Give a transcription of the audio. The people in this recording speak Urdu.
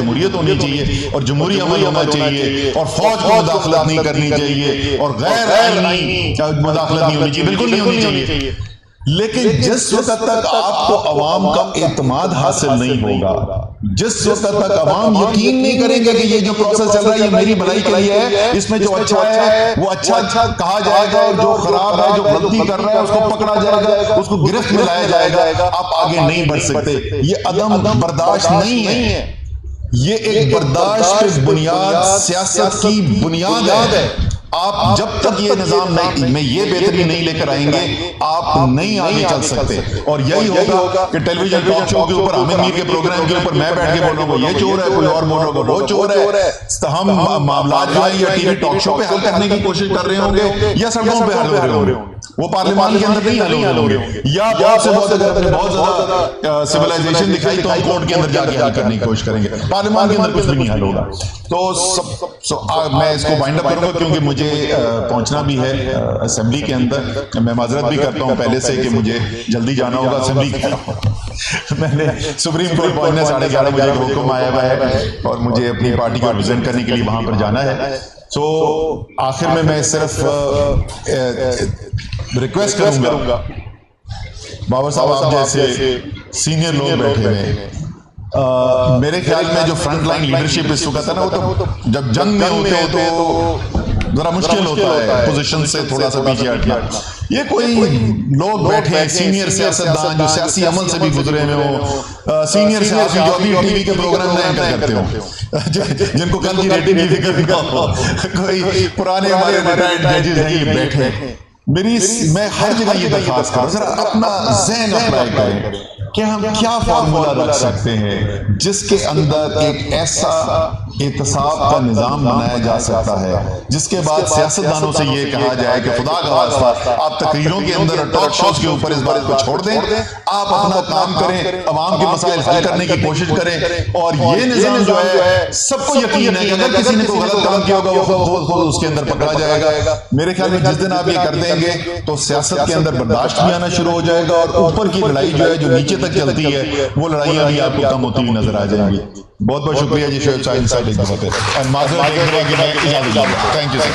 جمہوریت ہونی چاہیے اور جمہوری عمل ہونا چاہیے اور فوج کو مداخلت نہیں کرنی چاہیے اور غیر آئینی مداخلت نہیں ہونی چاہیے، بالکل نہیں ہونی چاہیے. لیکن جس وقت تک آپ کو عوام کا اعتماد حاصل نہیں ہوگا، جس وقت تک عوام یقین نہیں کریں گے کہ یہ جو پروسیس چل رہا ہے یہ میری بھلائی کے لیے ہے، اس میں جو اچھا ہے وہ اچھا کہا جائے گا اور جو خراب ہے جو غلطی کر رہا ہے اس کو پکڑا جائے گا، اس کو گرفت میں لایا جائے گا، آپ آگے نہیں بڑھ سکتے. یہ عدم برداشت نہیں ہے، یہ ایک برداشت پہ بنیاد سیاست کی بنیاد ہے. آپ جب تک یہ نظام میں یہ بہتری نہیں لے کر آئیں گے آپ نہیں آگے چل سکتے. اور یہی ہوگا کہ ٹیلی ویژن ٹاک شو کے اوپر حامد میر کے پروگرام کے اوپر میں بیٹھ کے بولوں گا یہ چور ہے، کوئی اور بولوں گا وہ چور ہے. ہم معاملات جو ہیں یا ٹی وی ٹاک شو پہ حل کرنے کی کوشش کر رہے ہوں گے یا سڑکوں پہ حل ہو رہے ہوں گے، وہ پارلیمان کے اندر نہیں حل ہو رہے ہوں گے، یا بہت سے بہت زیادہ سیولائزیشن دکھائی تو ہم کورٹ کے اندر جا کے حل کرنے کی کوشش کریں گے. پارلیمان کے اندر کچھ بھی نہیں حل ہوگا. تو میں اس کو وائنڈ اپ کروں گا کیونکہ مجھے پہنچنا بھی ہے اسمبلی کے اندر. میں معذرت بھی کرتا ہوں پہلے سے کہ مجھے جلدی جانا ہوگا اسمبلی کے. میں نے سپریم کورٹ پہنچنے 11:30 بجے کا حکم آیا ہوا ہے اور مجھے اپنی پارٹی کو ریپرزینٹ کرنے کے لیے وہاں پر جانا ہے. تو آخر میں صرف ریکویسٹ کروں گا، بابر صاحب آپ جیسے سینئر لوگ بیٹھے ہیں، میرے خیال میں جو فرنٹ لائن لیڈرشپ اس وقت ہے نا، وہ تو جب جنگ میں ہوتے ہیں تو ذرا مشکل ہوتا ہے پوزیشن سے تھوڑا سا پیچھے ہٹنا. یہ کوئی لوگ بیٹھے ہیں سینئر سیاستدان جو سیاسی عمل سے بھی گزرے ہوئے ہوں، سینئر صحافی جو ابھی ٹی وی کے پروگرام میں اینکر کرتے ہوں، جن کو کل کی ریٹنگ کی فکر نہ ہو، کوئی پرانے ہمارے ریٹائرڈ ججز ہیں یہ بیٹھے. میں ہر جگہ یہ درخواست کروں ذرا اپنا ذہن اپلائی کریں کہ ہم کیا فارمولا رکھ سکتے ہیں جس کے اندر ایک ایسا احتساب کا نظام بنایا جا سکتا ہے جس کے بعد سیاستدانوں سے یہ کہا جائے کہ خدا کا واسطہ آپ تقریروں کے اندر اور ٹاک شوز کے اوپر اس بات کو چھوڑ دیں، آپ اپنا کام کریں، عوام کے مسائل حل کرنے کی کوشش کریں. اور یہ نظام جو ہے سب کو یقین ہے کہ اگر کسی نے کوئی غلط کام کیا ہوگا وہ خود اس کے اندر پکڑا جائے گا. میرے خیال میں جس دن آپ یہ کر دیں گے تو سیاست کے اندر برداشت بھی آنا شروع ہو جائے گا اور اوپر کی لڑائی جو ہے جو نیچے تک چلتی ہے وہ لڑائیاں بھی آپ کو کم ہوتی ہوئی نظر آ جائیں گی. بہت بہت شکریہ جی شعیب صاحب ایک دفعہ پہ. اور معذرت تھینک یو سر.